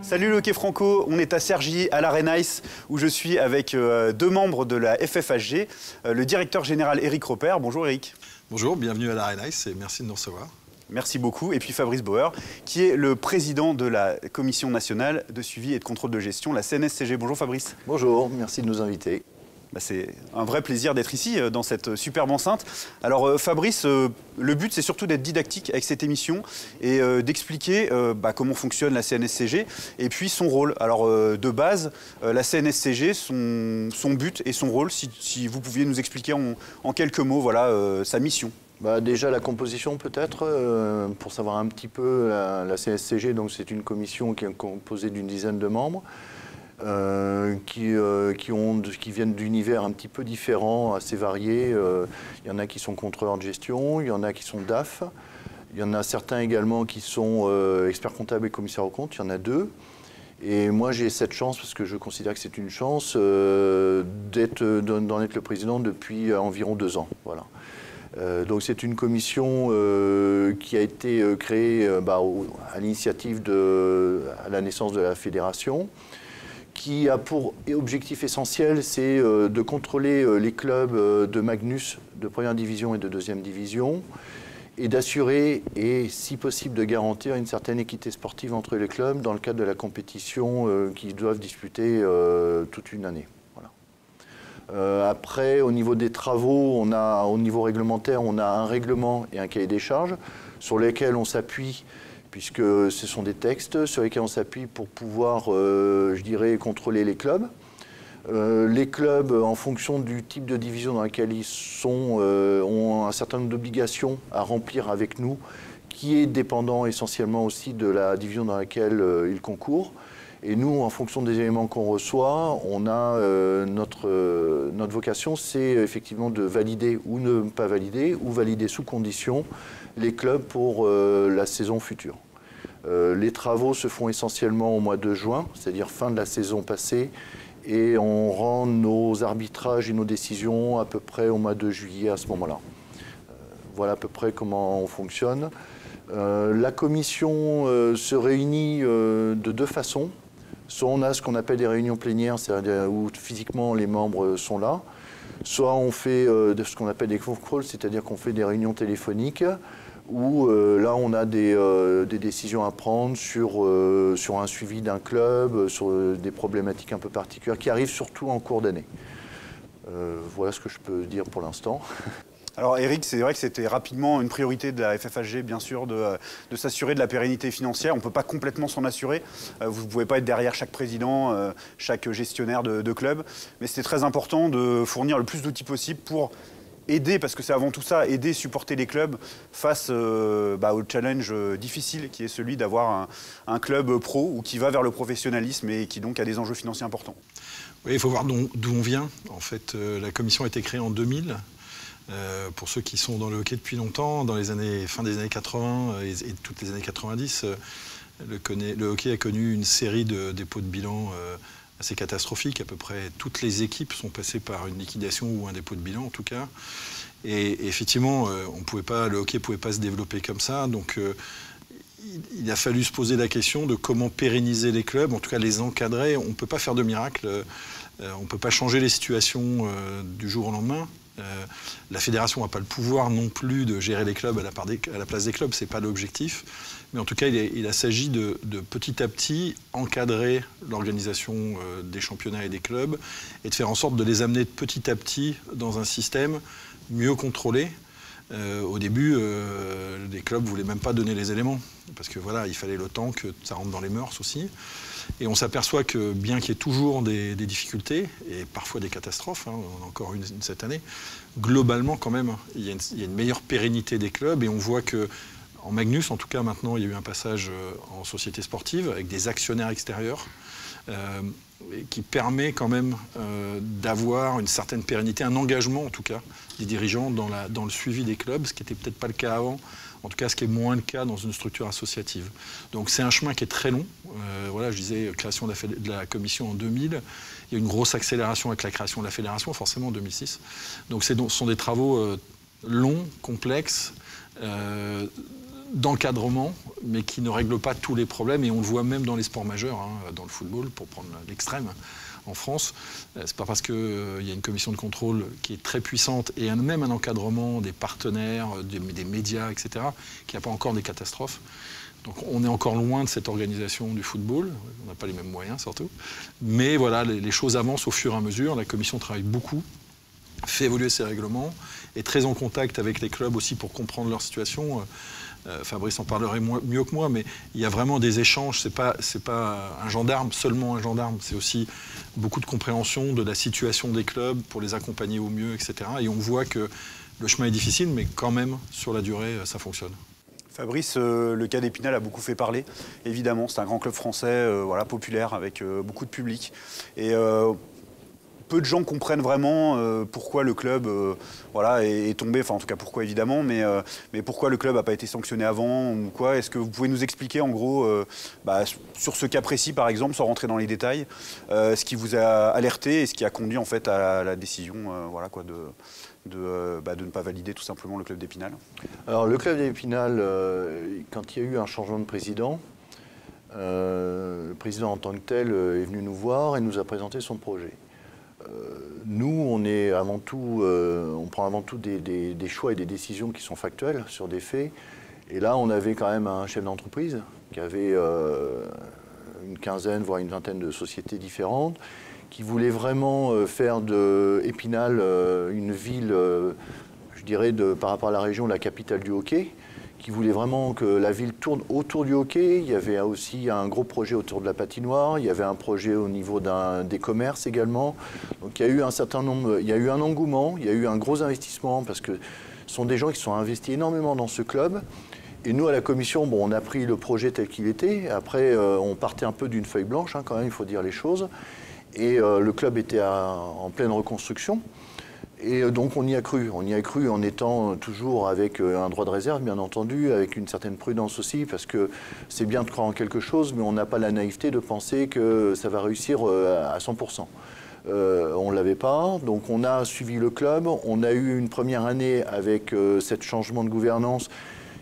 Salut le Quai Franco, on est à Cergy, à l'Arena Ice, où je suis avec deux membres de la FFHG, le directeur général Eric Roper. Bonjour Eric. Bonjour, bienvenue à l'Arena Ice et merci de nous recevoir. Merci beaucoup. Et puis Fabrice Bauer, qui est le président de la Commission nationale de suivi et de contrôle de gestion, la CNSCG. Bonjour Fabrice. Bonjour, merci de nous inviter. C'est un vrai plaisir d'être ici, dans cette superbe enceinte. Alors Fabrice, le but c'est surtout d'être didactique avec cette émission et d'expliquer comment fonctionne la CNSCG et puis son rôle. Alors de base, la CNSCG, son but et son rôle, si vous pouviez nous expliquer en quelques mots voilà, sa mission. Déjà la composition peut-être, pour savoir un petit peu, la CNSCG, c'est une commission qui est composée d'une dizaine de membres. Qui viennent d'univers un petit peu différents, assez variés. Il y en a qui sont contrôleurs de gestion, il y en a qui sont DAF, il y en a certains également qui sont experts comptables et commissaires aux comptes, il y en a deux. Et moi j'ai cette chance, parce que je considère que c'est une chance, d'en être le président depuis environ 2 ans. Voilà. Donc c'est une commission qui a été créée à l'initiative à la naissance de la fédération, qui a pour objectif essentiel, c'est de contrôler les clubs de Magnus, de première division et de deuxième division, et d'assurer, et si possible de garantir, une certaine équité sportive entre les clubs dans le cadre de la compétition qu'ils doivent disputer toute une année. Voilà. Après, au niveau des travaux, au niveau réglementaire, on a un règlement et un cahier des charges sur lesquels on s'appuie, puisque ce sont des textes sur lesquels on s'appuie pour pouvoir, je dirais, contrôler les clubs. Les clubs, en fonction du type de division dans laquelle ils sont, ont un certain nombre d'obligations à remplir avec nous, qui est dépendant essentiellement aussi de la division dans laquelle ils concourent. Et nous, en fonction des éléments qu'on reçoit, on a notre vocation, c'est effectivement de valider ou ne pas valider, ou valider sous condition les clubs pour la saison future. Les travaux se font essentiellement au mois de juin, c'est-à-dire fin de la saison passée, et on rend nos arbitrages et nos décisions à peu près au mois de juillet à ce moment-là. Voilà à peu près comment on fonctionne. La commission se réunit de deux façons. Soit on a ce qu'on appelle des réunions plénières, c'est-à-dire où physiquement les membres sont là. Soit on fait ce qu'on appelle des conf calls, c'est-à-dire qu'on fait des réunions téléphoniques où là on a des décisions à prendre sur un suivi d'un club, sur des problématiques un peu particulières qui arrivent surtout en cours d'année. Voilà ce que je peux dire pour l'instant. Alors Eric, c'est vrai que c'était rapidement une priorité de la FFHG, bien sûr, de s'assurer de la pérennité financière. On ne peut pas complètement s'en assurer. Vous ne pouvez pas être derrière chaque président, chaque gestionnaire de club. Mais c'était très important de fournir le plus d'outils possible pour aider, parce que c'est avant tout ça, aider, supporter les clubs face au challenge difficile qui est celui d'avoir un club pro ou qui va vers le professionnalisme et qui donc a des enjeux financiers importants. Oui, il faut voir d'où on vient. En fait, la commission a été créée en 2000. Pour ceux qui sont dans le hockey depuis longtemps, dans les fin des années 80 et toutes les années 90, le hockey a connu une série de dépôts de bilan assez catastrophiques. À peu près toutes les équipes sont passées par une liquidation ou un dépôt de bilan en tout cas. Et effectivement, le hockey ne pouvait pas se développer comme ça. Donc il a fallu se poser la question de comment pérenniser les clubs, en tout cas les encadrer. On ne peut pas faire de miracle, on ne peut pas changer les situations du jour au lendemain. La fédération n'a pas le pouvoir non plus de gérer les clubs à la place des clubs, ce n'est pas l'objectif. Mais en tout cas, il s'agit de petit à petit encadrer l'organisation des championnats et des clubs et de faire en sorte de les amener petit à petit dans un système mieux contrôlé. Au début, les clubs ne voulaient même pas donner les éléments, parce que voilà, il fallait le temps que ça rentre dans les mœurs aussi. Et on s'aperçoit que bien qu'il y ait toujours des difficultés, et parfois des catastrophes, on en a encore une cette année, globalement quand même, il y a une meilleure pérennité des clubs, et on voit que en Magnus, en tout cas maintenant, il y a eu un passage en société sportive avec des actionnaires extérieurs, qui permet quand même d'avoir une certaine pérennité, un engagement en tout cas des dirigeants dans le suivi des clubs, ce qui n'était peut-être pas le cas avant, en tout cas ce qui est moins le cas dans une structure associative. Donc c'est un chemin qui est très long. Voilà, je disais création de la commission en 2000, il y a une grosse accélération avec la création de la fédération, forcément en 2006. Donc ce sont des travaux longs, complexes, d'encadrement, mais qui ne règle pas tous les problèmes. Et on le voit même dans les sports majeurs, hein, dans le football, pour prendre l'extrême. En France, c'est pas parce qu'il y a une commission de contrôle qui est très puissante et même un encadrement des partenaires, des médias, etc., qu'il n'y a pas encore des catastrophes. Donc on est encore loin de cette organisation du football, on n'a pas les mêmes moyens surtout. Mais voilà, les choses avancent au fur et à mesure, la commission travaille beaucoup, fait évoluer ses règlements, est très en contact avec les clubs aussi pour comprendre leur situation. Fabrice en parlerait mieux que moi, mais il y a vraiment des échanges. C'est pas un gendarme, seulement un gendarme. C'est aussi beaucoup de compréhension de la situation des clubs pour les accompagner au mieux, etc. Et on voit que le chemin est difficile, mais quand même, sur la durée, ça fonctionne. Fabrice, le cas d'Épinal a beaucoup fait parler. Évidemment, c'est un grand club français, voilà, populaire, avec beaucoup de public. Et peu de gens comprennent vraiment pourquoi le club voilà, est tombé, enfin en tout cas pourquoi évidemment, mais pourquoi le club n'a pas été sanctionné avant ou quoi. Est-ce que vous pouvez nous expliquer en gros, sur ce cas précis par exemple, sans rentrer dans les détails, ce qui vous a alerté et ce qui a conduit en fait à la décision voilà, quoi, de ne pas valider tout simplement le club d'Épinal? Alors le club d'Épinal, quand il y a eu un changement de président, le président en tant que tel est venu nous voir et nous a présenté son projet. Nous, on est avant tout, on prend avant tout des choix et des décisions qui sont factuelles sur des faits. Et là, on avait quand même un chef d'entreprise qui avait une quinzaine, voire une vingtaine de sociétés différentes, qui voulait vraiment faire de Épinal une ville, je dirais, par rapport à la région, la capitale du hockey, qui voulait vraiment que la ville tourne autour du hockey. Il y avait aussi un gros projet autour de la patinoire, il y avait un projet au niveau des commerces également. Donc il y a eu un certain nombre, il y a eu un engouement, il y a eu un gros investissement, parce que ce sont des gens qui sont investis énormément dans ce club. Et nous, à la commission, bon, on a pris le projet tel qu'il était. Après, on partait un peu d'une feuille blanche, hein, quand même, il faut dire les choses. Et le club était en pleine reconstruction. Et donc on y a cru en étant toujours avec un droit de réserve, bien entendu, avec une certaine prudence aussi, parce que c'est bien de croire en quelque chose, mais on n'a pas la naïveté de penser que ça va réussir à 100%. On ne l'avait pas, donc on a suivi le club. On a eu une première année avec ce changement de gouvernance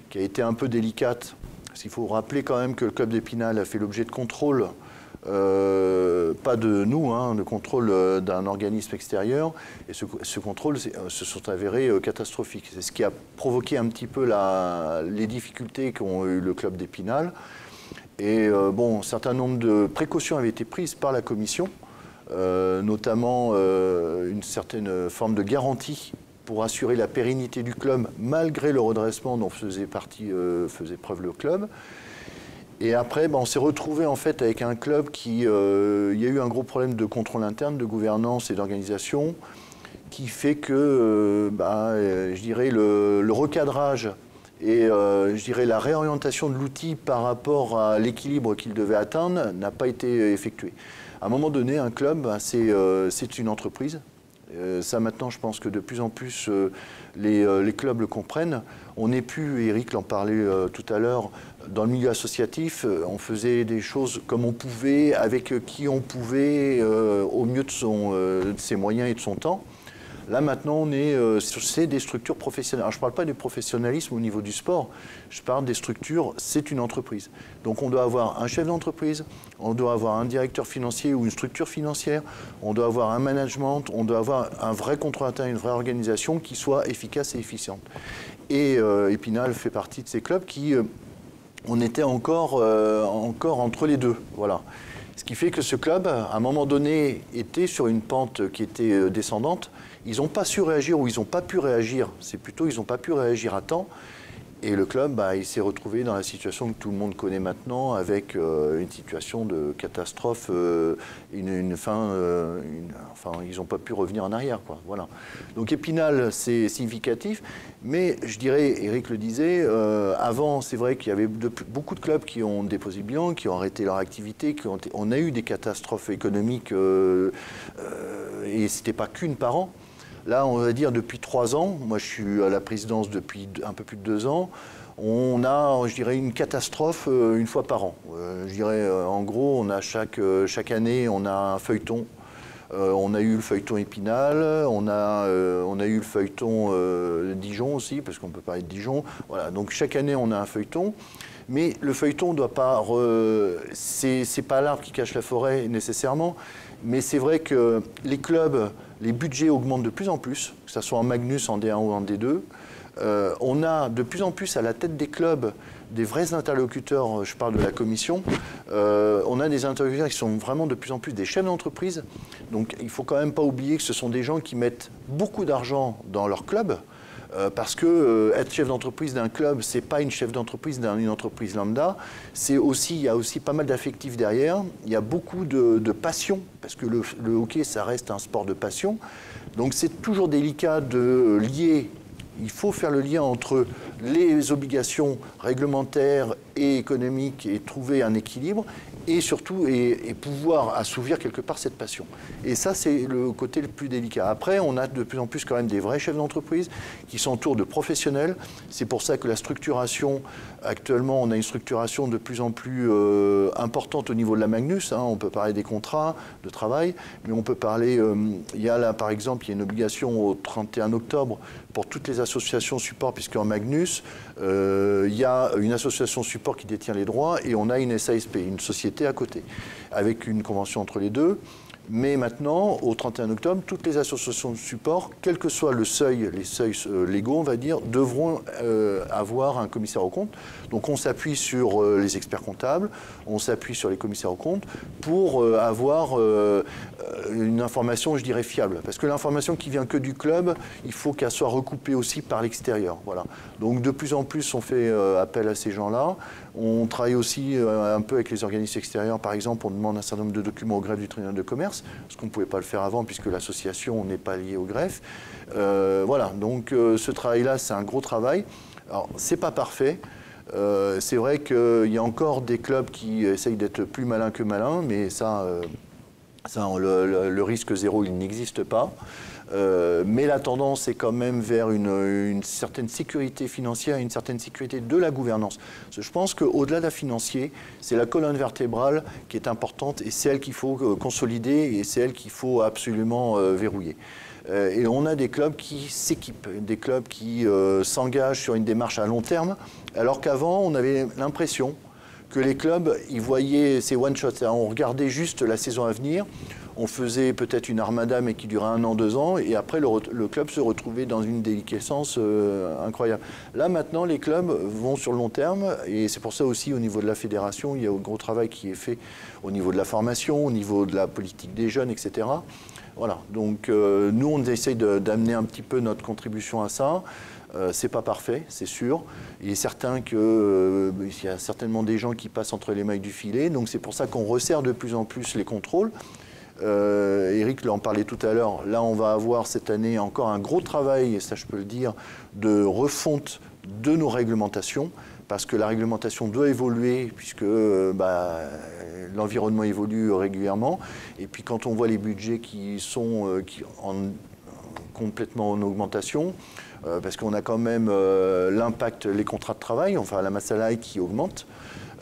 qui a été un peu délicate, parce qu'il faut rappeler quand même que le club d'Épinal a fait l'objet de contrôle. Pas de nous, hein, de contrôle d'un organisme extérieur. Et ce contrôle se sont avérés catastrophiques. C'est ce qui a provoqué un petit peu les difficultés qu'ont eu le club d'Épinal. Et bon, un certain nombre de précautions avaient été prises par la commission, notamment une certaine forme de garantie pour assurer la pérennité du club, malgré le redressement dont faisait preuve le club. Et après, on s'est retrouvé en fait avec un club qui, il y a eu un gros problème de contrôle interne, de gouvernance et d'organisation, qui fait que, je dirais, le recadrage et je dirais la réorientation de l'outil par rapport à l'équilibre qu'il devait atteindre n'a pas été effectué. À un moment donné, un club, c'est une entreprise. Ça maintenant, je pense que de plus en plus, les clubs le comprennent. On n'est plus, Eric en parlait tout à l'heure, dans le milieu associatif, on faisait des choses comme on pouvait, avec qui on pouvait, au mieux de ses moyens et de son temps. Là maintenant, on est c'est des structures professionnelles. Alors, je ne parle pas du professionnalisme au niveau du sport, je parle des structures, c'est une entreprise. Donc on doit avoir un chef d'entreprise, on doit avoir un directeur financier ou une structure financière, on doit avoir un management, on doit avoir un vrai contrôle interne, une vraie organisation qui soit efficace et efficiente. Et Épinal fait partie de ces clubs qui, on était encore entre les deux, voilà. Ce qui fait que ce club, à un moment donné, était sur une pente qui était descendante. Ils n'ont pas su réagir ou ils n'ont pas pu réagir. C'est plutôt ils n'ont pas pu réagir à temps. Et le club, il s'est retrouvé dans la situation que tout le monde connaît maintenant, avec une situation de catastrophe, enfin, ils n'ont pas pu revenir en arrière, quoi. Voilà. Donc Épinal, c'est significatif, mais je dirais, Eric le disait, avant, c'est vrai qu'il y avait beaucoup de clubs qui ont déposé bilan, qui ont arrêté leur activité, on a eu des catastrophes économiques, et ce n'était pas qu'une par an. Là, on va dire depuis 3 ans, moi je suis à la présidence depuis un peu plus de 2 ans, on a, je dirais, une catastrophe une fois par an. Je dirais, en gros, on a chaque année, on a un feuilleton On a eu le feuilleton Épinal, on a eu le feuilleton Dijon aussi, parce qu'on peut parler de Dijon. Voilà, donc chaque année, on a un feuilleton. Mais le feuilleton ne doit pas... c'est pas l'arbre qui cache la forêt nécessairement, mais c'est vrai que les clubs, les budgets augmentent de plus en plus, que ce soit en Magnus, en D1 ou en D2. On a de plus en plus à la tête des clubs des vrais interlocuteurs, je parle de la commission, on a des interlocuteurs qui sont vraiment de plus en plus des chefs d'entreprise. Donc il ne faut quand même pas oublier que ce sont des gens qui mettent beaucoup d'argent dans leur club. Parce que être chef d'entreprise d'un club, c'est pas une chef d'entreprise d'une entreprise lambda. C'est aussi, il y a aussi pas mal d'affectifs derrière. Il y a beaucoup de passion, parce que le hockey, ça reste un sport de passion. Donc c'est toujours délicat de lier. Il faut faire le lien entre les obligations réglementaires et économiques et trouver un équilibre. Et surtout, et pouvoir assouvir quelque part cette passion. Et ça, c'est le côté le plus délicat. Après, on a de plus en plus quand même des vrais chefs d'entreprise qui s'entourent de professionnels. C'est pour ça que la structuration, actuellement, on a une structuration de plus en plus importante au niveau de la Magnus. Hein. On peut parler des contrats de travail, mais on peut parler, il y a là, par exemple, il y a une obligation au 31 octobre pour toutes les associations support, puisqu'en Magnus, il y a une association support qui détient les droits et on a une SASP, une société à côté, avec une convention entre les deux. Mais maintenant, au 31 octobre, toutes les associations de support, quel que soit le seuil, les seuils légaux, on va dire, devront avoir un commissaire aux comptes. Donc on s'appuie sur les experts comptables, on s'appuie sur les commissaires aux comptes pour avoir une information, je dirais, fiable. Parce que l'information qui vient que du club, il faut qu'elle soit recoupée aussi par l'extérieur. Voilà. Donc de plus en plus, on fait appel à ces gens-là. On travaille aussi un peu avec les organismes extérieurs. Par exemple, on demande un certain nombre de documents au greffe du tribunal de commerce, ce qu'on ne pouvait pas le faire avant puisque l'association n'est pas liée au greffe. Voilà, donc ce travail-là, c'est un gros travail. Alors, c'est pas parfait. C'est vrai qu'il y a encore des clubs qui essayent d'être plus malins que malins, mais ça le risque zéro, il n'existe pas. Mais la tendance est quand même vers une certaine sécurité financière et une certaine sécurité de la gouvernance. Parce que je pense qu'au-delà de la financier, c'est la colonne vertébrale qui est importante et c'est elle qu'il faut consolider et c'est elle qu'il faut absolument verrouiller. Et on a des clubs qui s'équipent, des clubs qui s'engagent sur une démarche à long terme, alors qu'avant, on avait l'impression que les clubs, ils voyaient ces one-shots. On regardait juste la saison à venir, on faisait peut-être une armada mais qui durait 1 an, 2 ans, et après le club se retrouvait dans une déliquescence incroyable. Là maintenant, les clubs vont sur le long terme, et c'est pour ça aussi au niveau de la fédération, il y a un gros travail qui est fait au niveau de la formation, au niveau de la politique des jeunes, etc. Voilà, donc nous on essaye d'amener un petit peu notre contribution à ça. C'est pas parfait, c'est sûr. Il est certain qu'il y a certainement des gens qui passent entre les mailles du filet, donc c'est pour ça qu'on resserre de plus en plus les contrôles. Eric en parlait tout à l'heure, là on va avoir cette année encore un gros travail, et ça je peux le dire, de refonte de nos réglementations, parce que la réglementation doit évoluer, puisque l'environnement évolue régulièrement, et puis quand on voit les budgets qui sont complètement en augmentation, parce qu'on a quand même l'impact, les contrats de travail, enfin la masse salariale qui augmente.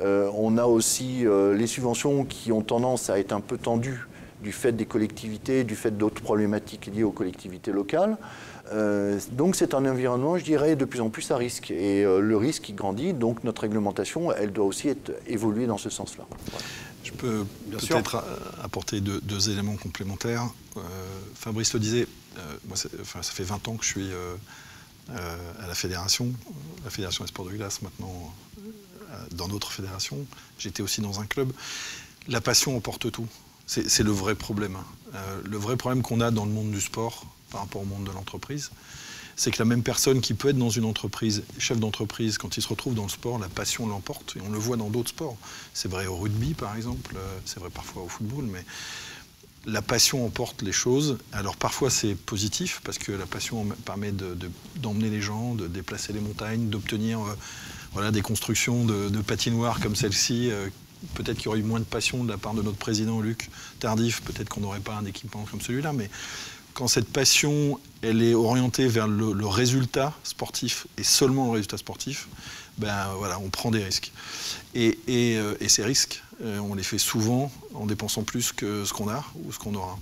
On a aussi les subventions qui ont tendance à être un peu tendues du fait des collectivités, du fait d'autres problématiques liées aux collectivités locales. Donc c'est un environnement, je dirais, de plus en plus à risque. Et le risque il grandit, donc notre réglementation, elle doit aussi évoluer dans ce sens-là. Voilà. Je peux peut-être apporter deux éléments complémentaires. Fabrice le disait, moi, ça fait 20 ans que je suis à la fédération des sports de glace, maintenant dans notre fédération. J'étais aussi dans un club. La passion emporte tout. C'est le vrai problème. Le vrai problème qu'on a dans le monde du sport par rapport au monde de l'entreprise, c'est que la même personne qui peut être dans une entreprise, chef d'entreprise, quand il se retrouve dans le sport, la passion l'emporte. Et on le voit dans d'autres sports. C'est vrai au rugby, par exemple. C'est vrai parfois au football, mais la passion emporte les choses. Alors parfois c'est positif parce que la passion permet d'emmener les gens, de déplacer les montagnes, d'obtenir des constructions de patinoires comme celle-ci. Peut-être qu'il y aurait eu moins de passion de la part de notre président Luc Tardif, peut-être qu'on n'aurait pas un équipement comme celui-là, mais quand cette passion elle est orientée vers le résultat sportif et seulement le résultat sportif, on prend des risques. Et ces risques, on les fait souvent en dépensant plus que ce qu'on a ou ce qu'on aura.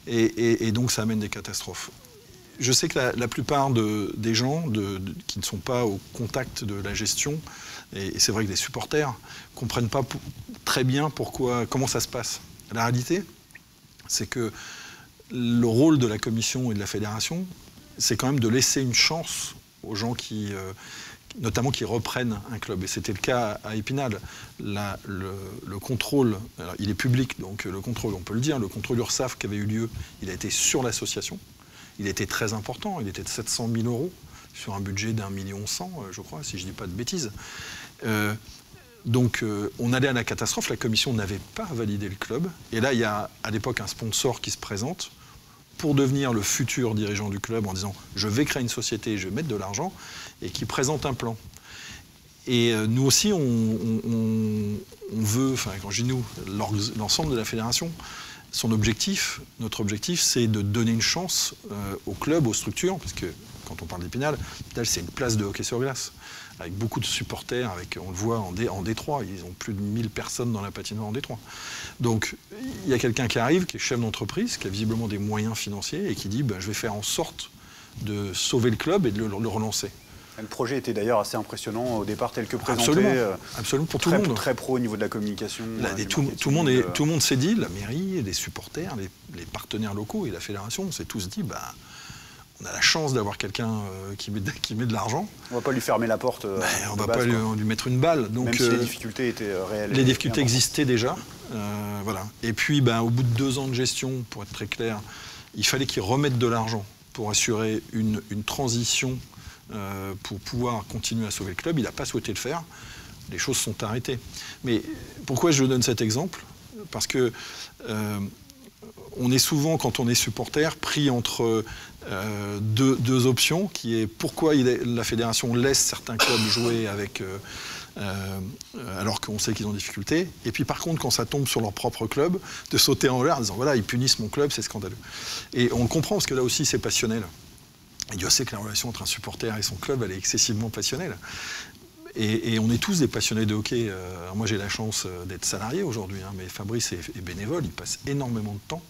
Et donc ça amène des catastrophes. Je sais que la plupart des gens qui ne sont pas au contact de la gestion, et c'est vrai que les supporters, ne comprennent pas très bien comment ça se passe. La réalité, c'est que le rôle de la commission et de la fédération, c'est quand même de laisser une chance aux gens notamment qui reprennent un club. Et c'était le cas à Épinal. Le contrôle, alors il est public, donc le contrôle, on peut le dire, le contrôle URSSAF qui avait eu lieu, il a été sur l'association. Il était très important, il était de 700 000 € sur un budget d'1,1 million, je crois, si je ne dis pas de bêtises. Donc on allait à la catastrophe, la commission n'avait pas validé le club. Et là, il y a à l'époque un sponsor qui se présente pour devenir le futur dirigeant du club en disant « je vais créer une société, je vais mettre de l'argent » et qui présente un plan. Et nous aussi, on veut, enfin quand je dis nous, l'ensemble de la fédération, notre objectif, c'est de donner une chance au club, aux structures, parce que quand on parle d'Épinal, c'est une place de hockey sur glace, avec beaucoup de supporters, on le voit en Détroit, ils ont plus de 1000 personnes dans la patinoire en Détroit. Donc il y a quelqu'un qui arrive, qui est chef d'entreprise, qui a visiblement des moyens financiers, et qui dit je vais faire en sorte de sauver le club et de le relancer. Le projet était d'ailleurs assez impressionnant au départ, tel que présenté. Absolument, pour tout le monde. Très pro au niveau de la communication. Tout le monde s'est dit, la mairie, les supporters, les partenaires locaux et la fédération, on s'est tous dit, on a la chance d'avoir quelqu'un qui met de l'argent. On ne va pas lui fermer la porte. On ne va pas lui mettre une balle. Donc, même si les difficultés étaient réelles. Les difficultés existaient déjà. Voilà. Et puis, au bout de 2 ans de gestion, pour être très clair, il fallait qu'ils remettent de l'argent pour assurer une transition pour pouvoir continuer à sauver le club. Il n'a pas souhaité le faire. Les choses sont arrêtées. Mais pourquoi je donne cet exemple? Parce que on est souvent, quand on est supporter, pris entre deux options, qui est pourquoi la fédération laisse certains clubs jouer avec, alors qu'on sait qu'ils ont des difficultés, et puis par contre, quand ça tombe sur leur propre club, de sauter en l'air en disant voilà, ils punissent mon club, c'est scandaleux. Et on le comprend, parce que là aussi, c'est passionnel. Et Dieu sait que la relation entre un supporter et son club, elle est excessivement passionnelle. Et on est tous des passionnés de hockey. Moi, j'ai la chance d'être salarié aujourd'hui, mais Fabrice est bénévole, il passe énormément de temps.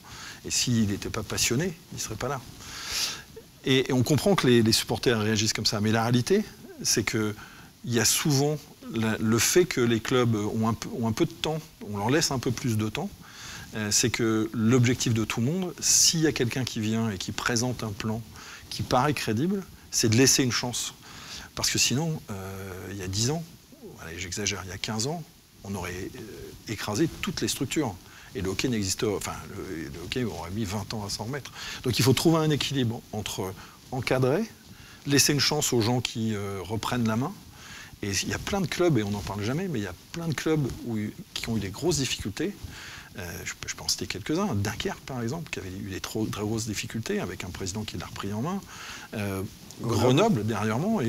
Et s'il n'était pas passionné, il ne serait pas là. Et on comprend que les supporters réagissent comme ça. Mais la réalité, c'est qu'il y a souvent le fait que les clubs ont un peu de temps, on leur laisse un peu plus de temps, c'est que l'objectif de tout le monde, s'il y a quelqu'un qui vient et qui présente un plan qui paraît crédible, c'est de laisser une chance. Parce que sinon, il y a 10 ans, allez, j'exagère, il y a 15 ans, on aurait écrasé toutes les structures. Et le hockey n'existe, enfin, le hockey aurait mis 20 ans à s'en remettre. Donc il faut trouver un équilibre entre encadrer, laisser une chance aux gens qui reprennent la main. Et il y a plein de clubs, et on n'en parle jamais, mais il y a plein de clubs qui ont eu des grosses difficultés. Je peux en citer quelques-uns. Dunkerque, par exemple, qui avait eu des très grosses difficultés, avec un président qui l'a repris en main. Grenoble, dernièrement.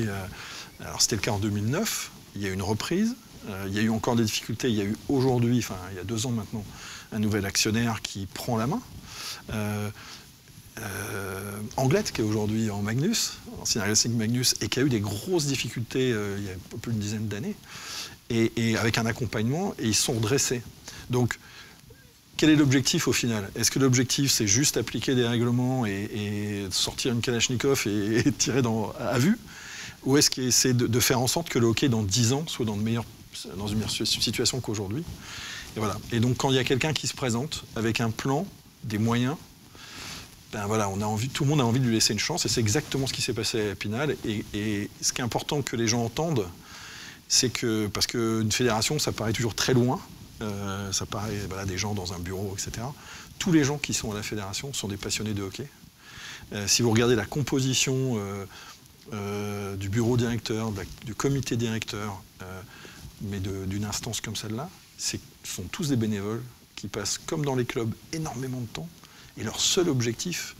Alors c'était le cas en 2009. Il y a eu une reprise. Il y a eu encore des difficultés. Il y a eu aujourd'hui, enfin il y a 2 ans maintenant, un nouvel actionnaire qui prend la main. Anglette, qui est aujourd'hui en Magnus, ancien Racing Magnus, et qui a eu des grosses difficultés il y a un peu plus d'une dizaine d'années, et avec un accompagnement, et ils se sont redressés. Donc, quel est l'objectif au final? Est-ce que l'objectif, c'est juste appliquer des règlements et sortir une Kalachnikov et tirer à vue? Ou est-ce que c'est de faire en sorte que le hockey, dans 10 ans, soit dans une meilleure situation qu'aujourd'hui? Et voilà. Et donc, quand il y a quelqu'un qui se présente avec un plan, des moyens, voilà, tout le monde a envie de lui laisser une chance, et c'est exactement ce qui s'est passé à Épinal. Et ce qui est important que les gens entendent, c'est que, parce qu'une fédération, ça paraît toujours très loin, ça paraît des gens dans un bureau, etc. Tous les gens qui sont à la fédération sont des passionnés de hockey. Si vous regardez la composition du bureau directeur, du comité directeur, mais d'une instance comme celle-là, ce sont tous des bénévoles qui passent, comme dans les clubs, énormément de temps. Et leur seul objectif,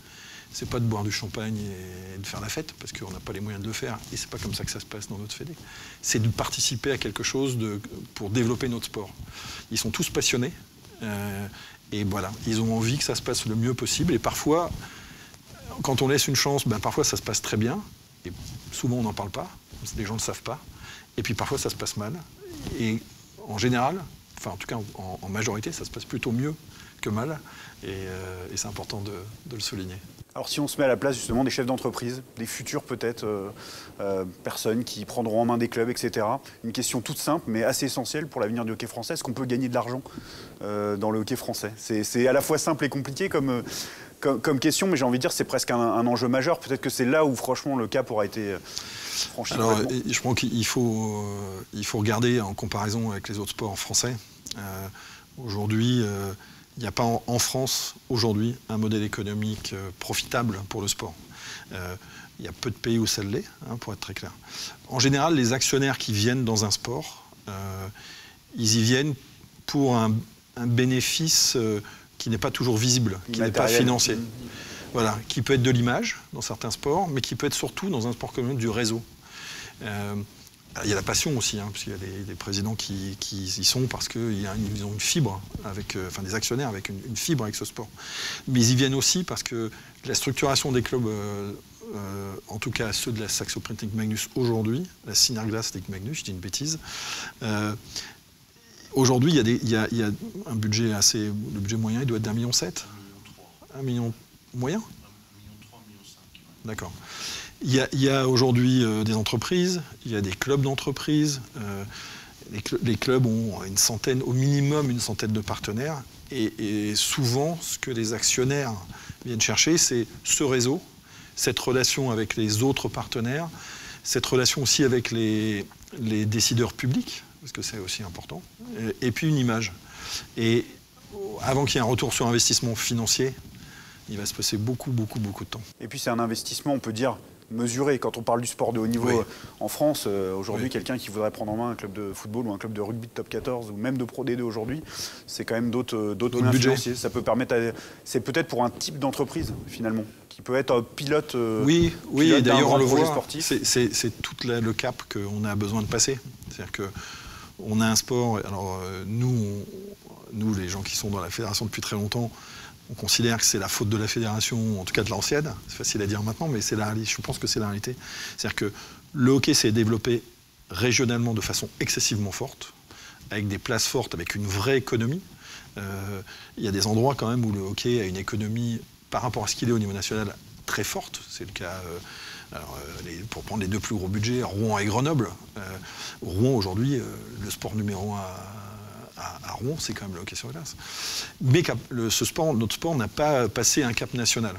c'est pas de boire du champagne et de faire la fête, parce qu'on n'a pas les moyens de le faire, et c'est pas comme ça que ça se passe dans notre fédé. C'est de participer à quelque chose pour développer notre sport. Ils sont tous passionnés, et voilà, ils ont envie que ça se passe le mieux possible, et parfois, quand on laisse une chance, parfois ça se passe très bien, et souvent on n'en parle pas, les gens ne le savent pas, et puis parfois ça se passe mal, et en général, enfin en tout cas en majorité, ça se passe plutôt mieux que mal, et c'est important de le souligner. Alors si on se met à la place justement des chefs d'entreprise, des futurs peut-être personnes qui prendront en main des clubs, etc. Une question toute simple mais assez essentielle pour l'avenir du hockey français. Est-ce qu'on peut gagner de l'argent dans le hockey français? C'est à la fois simple et compliqué comme question, mais j'ai envie de dire c'est presque un enjeu majeur. Peut-être que c'est là où franchement le cap aura été franchi. Alors je pense qu'il faut regarder en comparaison avec les autres sports français. Aujourd'hui, il n'y a pas en France, aujourd'hui, un modèle économique profitable pour le sport. Il y a peu de pays où ça l'est, pour être très clair. En général, les actionnaires qui viennent dans un sport, ils y viennent pour un bénéfice qui n'est pas toujours visible, qui n'est pas financier. Voilà, qui peut être de l'image dans certains sports, mais qui peut être surtout dans un sport comme du réseau. Il y a la passion aussi, parce qu'il y a des présidents qui y sont parce qu'ils ont une fibre, des actionnaires avec une fibre avec ce sport. Mais ils y viennent aussi parce que la structuration des clubs, en tout cas ceux de la Saxo Printing Magnus aujourd'hui, la Synerglass avec Magnus, je dis une bêtise, aujourd'hui il y a un budget le budget moyen il doit être d'1,7 million. 1 million moyen ? 1,3 million, 1,5 million. D'accord. Il y a aujourd'hui des entreprises, il y a des clubs d'entreprises. Les clubs ont au minimum une centaine de partenaires. Et souvent, ce que les actionnaires viennent chercher, c'est ce réseau, cette relation avec les autres partenaires, cette relation aussi avec les décideurs publics, parce que c'est aussi important, et puis une image. Et avant qu'il y ait un retour sur investissement financier, il va se passer beaucoup de temps. Et puis c'est un investissement, on peut dire, mesuré. Quand on parle du sport de haut niveau en France, aujourd'hui, quelqu'un qui voudrait prendre en main un club de football ou un club de rugby de top 14 ou même de Pro D2 aujourd'hui, c'est quand même d'autres moyens financiers. Ça peut permettre c'est peut-être pour un type d'entreprise, finalement, qui peut être un pilote. Oui, et d'ailleurs, on le voit, c'est tout le cap qu'on a besoin de passer. C'est-à-dire qu'on a un sport. Alors, nous, les gens qui sont dans la fédération depuis très longtemps, on considère que c'est la faute de la fédération, en tout cas de l'ancienne. C'est facile à dire maintenant, mais je pense que c'est la réalité. C'est-à-dire que le hockey s'est développé régionalement de façon excessivement forte, avec des places fortes, avec une vraie économie. Il y a des endroits quand même où le hockey a une économie, par rapport à ce qu'il est au niveau national, très forte. C'est le cas, pour prendre les deux plus gros budgets, Rouen et Grenoble. Rouen, aujourd'hui, le sport numéro 1 à Rouen, c'est quand même le hockey sur glace. Mais notre sport n'a pas passé un cap national,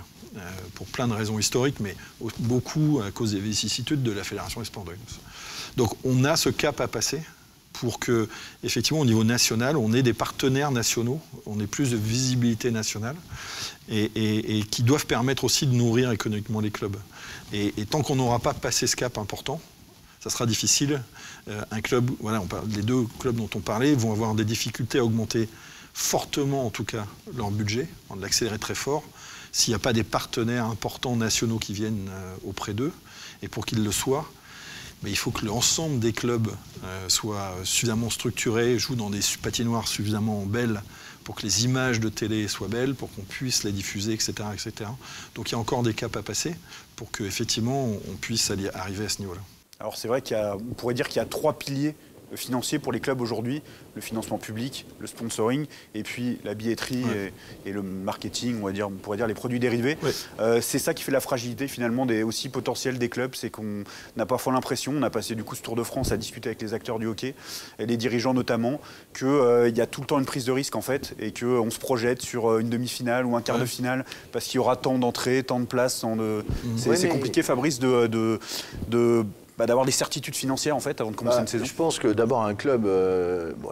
pour plein de raisons historiques, mais beaucoup à cause des vicissitudes de la Fédération des sports de glace. Donc on a ce cap à passer pour que, effectivement, au niveau national, on ait des partenaires nationaux, on ait plus de visibilité nationale, et qui doivent permettre aussi de nourrir économiquement les clubs. Et tant qu'on n'aura pas passé ce cap important, ça sera difficile. Un club, les deux clubs dont on parlait vont avoir des difficultés à augmenter fortement, en tout cas, leur budget, de l'accélérer très fort, s'il n'y a pas des partenaires importants nationaux qui viennent auprès d'eux. Et pour qu'ils le soient, mais il faut que l'ensemble des clubs soient suffisamment structurés, jouent dans des patinoires suffisamment belles pour que les images de télé soient belles, pour qu'on puisse les diffuser, etc., etc. Donc il y a encore des caps à passer pour qu'effectivement on puisse arriver à ce niveau-là. Alors c'est vrai qu'on pourrait dire qu'il y a 3 piliers financiers pour les clubs aujourd'hui, le financement public, le sponsoring et puis la billetterie et le marketing, on pourrait dire les produits dérivés. Oui. C'est ça qui fait la fragilité finalement aussi potentielle des clubs, c'est qu'on n'a parfois l'impression, on a passé du coup ce Tour de France à discuter avec les acteurs du hockey, et les dirigeants notamment, qu'il y a tout le temps une prise de risque en fait, et qu'on se projette sur une demi-finale ou un quart de finale, parce qu'il y aura tant d'entrées, tant de places, c'est compliqué Fabrice d'avoir des certitudes financières en fait avant de commencer une saison. Je pense que d'abord un club,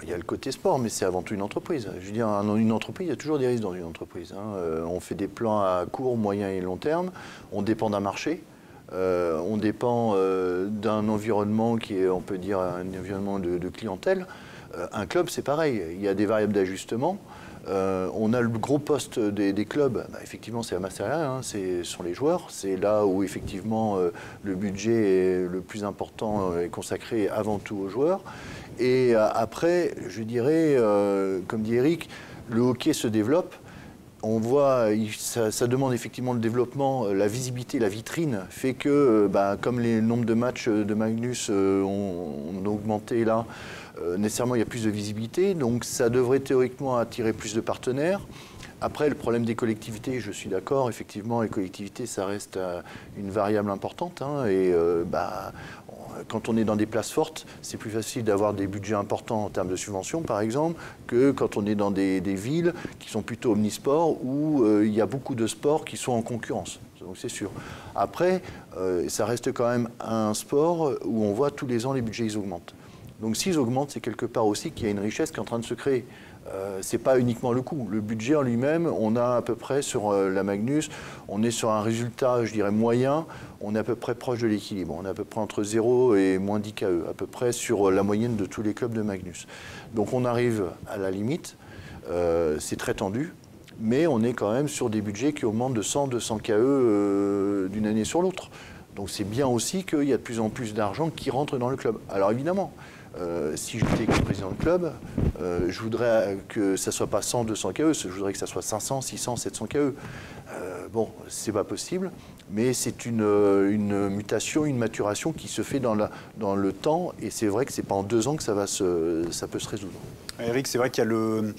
il y a le côté sport, mais c'est avant tout une entreprise. Je veux dire, une entreprise, il y a toujours des risques dans une entreprise. On fait des plans à court, moyen et long terme. On dépend d'un marché. On dépend d'un environnement qui est, on peut dire, un environnement de clientèle. Un club, c'est pareil. Il y a des variables d'ajustement. On a le gros poste des clubs, effectivement c'est Amasteria, ce sont les joueurs, c'est là où effectivement le budget est le plus important est consacré avant tout aux joueurs. Et après, je dirais, comme dit Eric, le hockey se développe. On voit, ça demande effectivement le développement, la visibilité, la vitrine fait que, comme les nombres de matchs de Magnus ont augmenté là, nécessairement il y a plus de visibilité, donc ça devrait théoriquement attirer plus de partenaires. Après, le problème des collectivités, je suis d'accord, effectivement, les collectivités, ça reste une variable importante. Hein, et quand on est dans des places fortes, c'est plus facile d'avoir des budgets importants en termes de subventions, par exemple, que quand on est dans des villes qui sont plutôt omnisports, où il y a beaucoup de sports qui sont en concurrence. Donc c'est sûr. Après, ça reste quand même un sport où on voit tous les ans les budgets ils augmentent. Donc s'ils augmentent, c'est quelque part aussi qu'il y a une richesse qui est en train de se créer. C'est pas uniquement le coût. Le budget en lui-même, on a à peu près sur la Magnus, on est sur un résultat, je dirais, moyen, on est à peu près proche de l'équilibre. On est à peu près entre 0 et moins 10 KE, à peu près sur la moyenne de tous les clubs de Magnus. Donc on arrive à la limite, c'est très tendu, mais on est quand même sur des budgets qui augmentent de 100, 200 KE d'une année sur l'autre. Donc c'est bien aussi qu'il y a de plus en plus d'argent qui rentre dans le club. Alors évidemment, si j'étais président de club, je voudrais que ça ne soit pas 100, 200 KE, je voudrais que ça soit 500, 600, 700 KE. Bon, c'est pas possible, mais c'est une mutation, une maturation qui se fait dans le temps, et c'est vrai que c'est pas en 2 ans que ça peut se résoudre. Eric, c'est vrai qu'il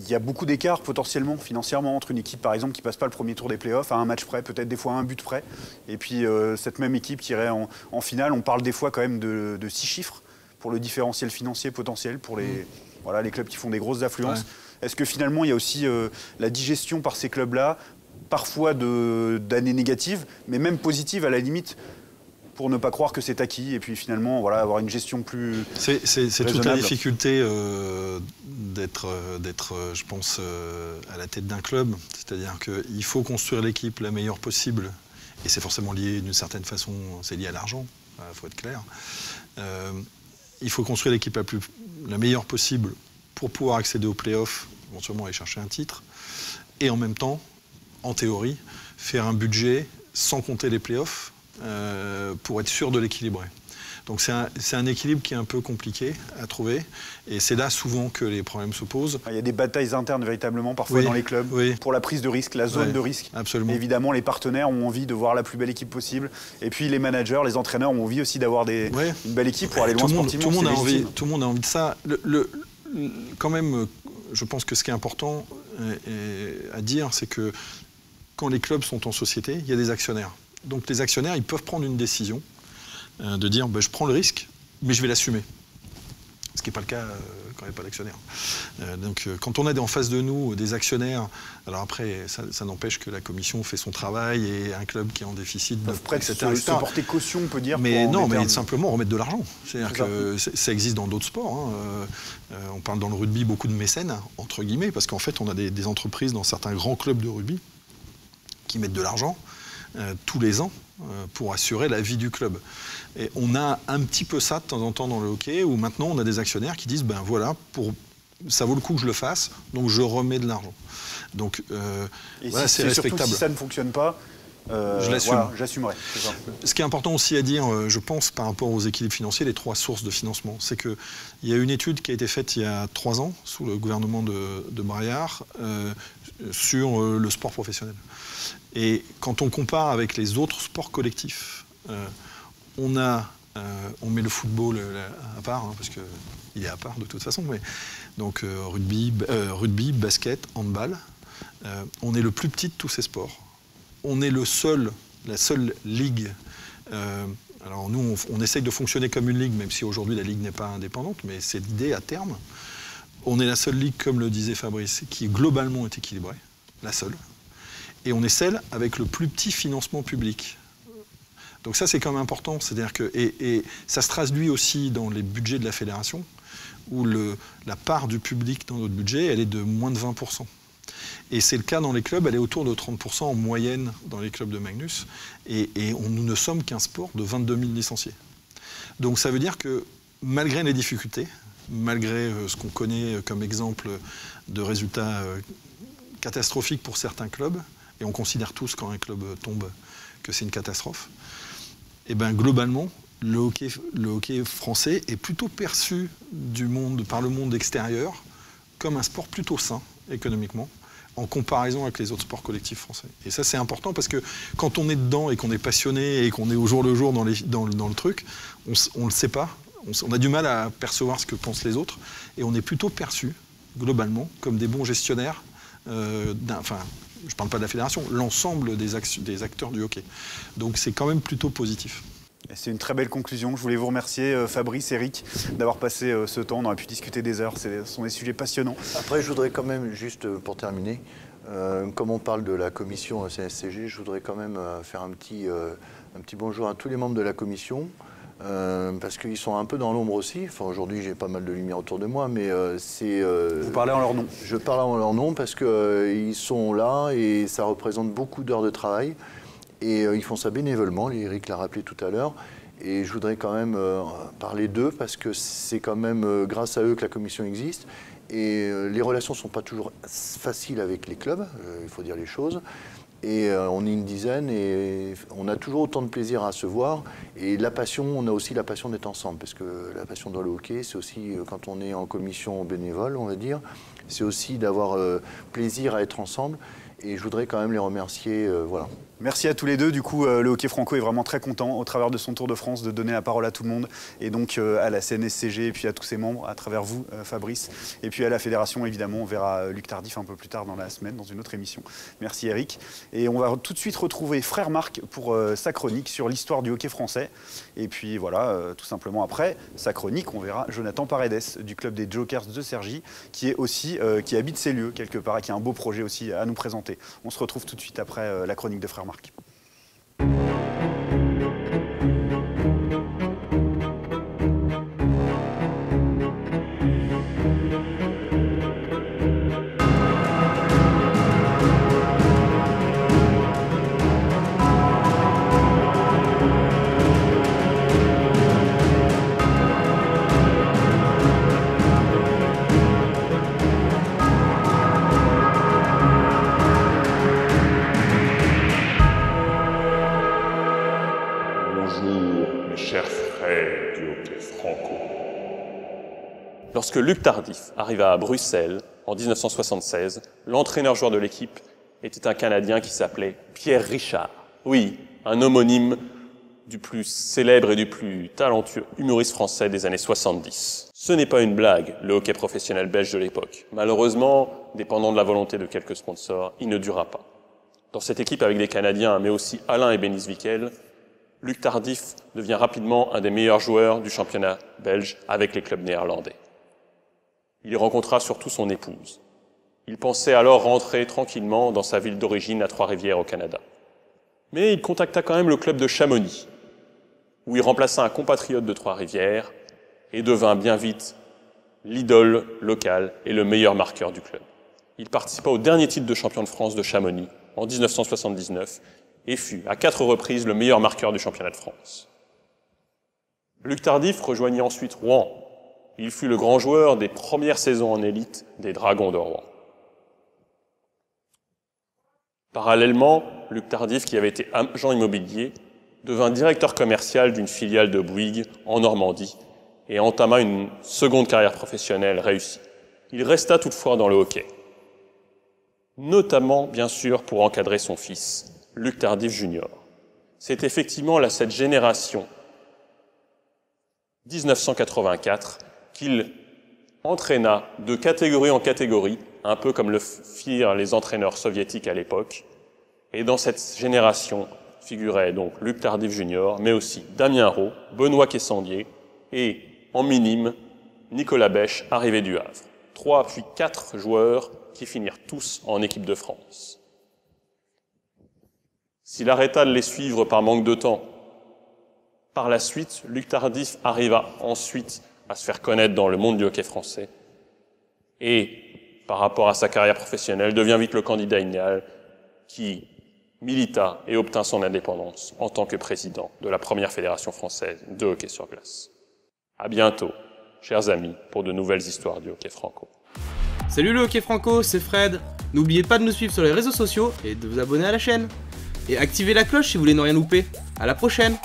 y a beaucoup d'écart potentiellement, financièrement, entre une équipe par exemple qui passe pas le premier tour des playoffs à un match près, peut-être des fois à un but près, et puis cette même équipe qui irait en finale. On parle des fois quand même de 6 chiffres pour le différentiel financier potentiel, pour les clubs qui font des grosses affluences. Ouais. Est-ce que finalement il y a aussi la digestion par ces clubs-là, parfois d'années négatives, mais même positives à la limite, pour ne pas croire que c'est acquis et puis finalement voilà, avoir une gestion plus C'est toute la difficulté d'être, je pense, à la tête d'un club. C'est-à-dire qu'il faut construire l'équipe la meilleure possible, et c'est forcément lié d'une certaine façon, c'est lié à l'argent, il faut être clair. Il faut construire l'équipe la meilleure possible pour pouvoir accéder aux playoffs, éventuellement aller chercher un titre, et en même temps, en théorie, faire un budget sans compter les playoffs pour être sûr de l'équilibrer. Donc c'est un équilibre qui est un peu compliqué à trouver, et c'est là souvent que les problèmes se posent. Il y a des batailles internes véritablement parfois dans les clubs pour la prise de risque, la zone de risque. Absolument. Évidemment, les partenaires ont envie de voir la plus belle équipe possible, et puis les managers, les entraîneurs ont envie aussi d'avoir une belle équipe pour aller loin sportivement. Tout le monde a envie de ça. Quand même, je pense que ce qui est important à dire, c'est que quand les clubs sont en société, il y a des actionnaires. Donc les actionnaires, ils peuvent prendre une décision de dire je prends le risque, mais je vais l'assumer. Ce qui n'est pas le cas quand il n'y a pas d'actionnaire. Donc quand on a en face de nous des actionnaires, alors après, ça n'empêche que la commission fait son travail et un club qui est en déficit, etc. Se porter caution, on peut dire. Mais non, mais simplement remettre de l'argent. C'est-à-dire que ça existe dans d'autres sports. Hein. On parle dans le rugby beaucoup de mécènes, entre guillemets, parce qu'en fait, on a des entreprises dans certains grands clubs de rugby qui mettent de l'argent tous les ans pour assurer la vie du club. Et on a un petit peu ça de temps en temps dans le hockey, où maintenant on a des actionnaires qui disent voilà, ça vaut le coup que je le fasse, donc je remets de l'argent. Donc voilà, c'est respectable. Surtout si ça ne fonctionne pas, je l'assume. Voilà, j'assumerai. Ce qui est important aussi à dire, je pense, par rapport aux équilibres financiers, les 3 sources de financement, c'est qu'il y a une étude qui a été faite il y a 3 ans, sous le gouvernement de Braillard, sur le sport professionnel. Et quand on compare avec les autres sports collectifs, on met le football à part, hein, parce qu'il est à part de toute façon, mais donc rugby, basket, handball, on est le plus petit de tous ces sports. On est la seule ligue. Alors nous, on essaye de fonctionner comme une ligue, même si aujourd'hui la ligue n'est pas indépendante, mais c'est l'idée à terme. On est la seule ligue, comme le disait Fabrice, qui globalement est équilibrée, la seule. Et on est celle avec le plus petit financement public. Donc ça, c'est quand même important. C'est-à-dire que, et ça se traduit aussi dans les budgets de la fédération, où la part du public dans notre budget, elle est de moins de 20%. Et c'est le cas dans les clubs, elle est autour de 30% en moyenne dans les clubs de Magnus. Et nous ne sommes qu'un sport de 22 000 licenciés. Donc ça veut dire que malgré les difficultés, malgré ce qu'on connaît comme exemple de résultats catastrophiques pour certains clubs, et on considère tous quand un club tombe que c'est une catastrophe, et bien globalement, le hockey français est plutôt perçu par le monde extérieur comme un sport plutôt sain économiquement, en comparaison avec les autres sports collectifs français. Et ça, c'est important parce que quand on est dedans et qu'on est passionné et qu'on est au jour le jour dans le truc, on ne le sait pas, on a du mal à percevoir ce que pensent les autres, et on est plutôt perçu, globalement, comme des bons gestionnaires enfin, je ne parle pas de la fédération, l'ensemble des acteurs du hockey. Donc c'est quand même plutôt positif. C'est une très belle conclusion. Je voulais vous remercier, Fabrice, Eric, d'avoir passé ce temps. On aurait pu discuter des heures. Ce sont des sujets passionnants. Après, je voudrais quand même, juste pour terminer, comme on parle de la commission CNSCG, je voudrais quand même faire un petit bonjour à tous les membres de la commission. Parce qu'ils sont un peu dans l'ombre aussi. Enfin, aujourd'hui, j'ai pas mal de lumière autour de moi, mais c'est... Vous parlez en leur nom. Je parle en leur nom parce qu'ils sont là et ça représente beaucoup d'heures de travail. Et ils font ça bénévolement, Eric l'a rappelé tout à l'heure. Et je voudrais quand même parler d'eux parce que c'est quand même grâce à eux que la commission existe. Et les relations ne sont pas toujours faciles avec les clubs, il faut dire les choses. Et on est une dizaine et on a toujours autant de plaisir à se voir. Et la passion, on a aussi la passion d'être ensemble. Parce que la passion dans le hockey, c'est aussi, quand on est en commission bénévole, on va dire, c'est aussi d'avoir plaisir à être ensemble. Et je voudrais quand même les remercier, voilà. Merci à tous les deux. Du coup, le hockey franco est vraiment très content, au travers de son Tour de France, de donner la parole à tout le monde. Et donc à la CNSCG et puis à tous ses membres, à travers vous, Fabrice. Et puis à la fédération, évidemment, on verra Luc Tardif un peu plus tard dans la semaine, dans une autre émission. Merci Eric. Et on va tout de suite retrouver Frère Marc pour sa chronique sur l'histoire du hockey français. Et puis voilà, tout simplement après sa chronique, on verra Jonathan Paredes du club des Jokers de Cergy, qui est aussi, qui habite ces lieux quelque part et qui a un beau projet aussi à nous présenter. On se retrouve tout de suite après la chronique de Frère Marc. Lorsque Luc Tardif arriva à Bruxelles en 1976, l'entraîneur-joueur de l'équipe était un Canadien qui s'appelait Pierre Richard. Oui, un homonyme du plus célèbre et du plus talentueux humoriste français des années 70. Ce n'est pas une blague, le hockey professionnel belge de l'époque. Malheureusement, dépendant de la volonté de quelques sponsors, il ne dura pas. Dans cette équipe avec des Canadiens, mais aussi Alain et Bénis Wickel, Luc Tardif devient rapidement un des meilleurs joueurs du championnat belge avec les clubs néerlandais. Il y rencontra surtout son épouse. Il pensait alors rentrer tranquillement dans sa ville d'origine à Trois-Rivières au Canada. Mais il contacta quand même le club de Chamonix, où il remplaça un compatriote de Trois-Rivières et devint bien vite l'idole locale et le meilleur marqueur du club. Il participa au dernier titre de champion de France de Chamonix en 1979 et fut à 4 reprises le meilleur marqueur du championnat de France. Luc Tardif rejoignit ensuite Rouen. Il fut le grand joueur des premières saisons en élite des Dragons de Rouen. Parallèlement, Luc Tardif, qui avait été agent immobilier, devint directeur commercial d'une filiale de Bouygues en Normandie et entama une seconde carrière professionnelle réussie. Il resta toutefois dans le hockey, notamment, bien sûr, pour encadrer son fils, Luc Tardif Junior. C'est effectivement là cette génération 1984 qu'il entraîna de catégorie en catégorie, un peu comme le firent les entraîneurs soviétiques à l'époque. Et dans cette génération figuraient donc Luc Tardif Junior, mais aussi Damien Roux, Benoît Quessandier et, en minime, Nicolas Bèche, arrivé du Havre. 3 puis 4 joueurs qui finirent tous en équipe de France. S'il arrêta de les suivre par manque de temps, par la suite, Luc Tardif arriva ensuite à se faire connaître dans le monde du hockey français et, par rapport à sa carrière professionnelle, devient vite le candidat idéal qui milita et obtint son indépendance en tant que président de la première fédération française de hockey sur glace. À bientôt, chers amis, pour de nouvelles histoires du hockey franco. Salut le hockey franco, c'est Fred. N'oubliez pas de nous suivre sur les réseaux sociaux et de vous abonner à la chaîne. Et activez la cloche si vous voulez ne rien louper. À la prochaine!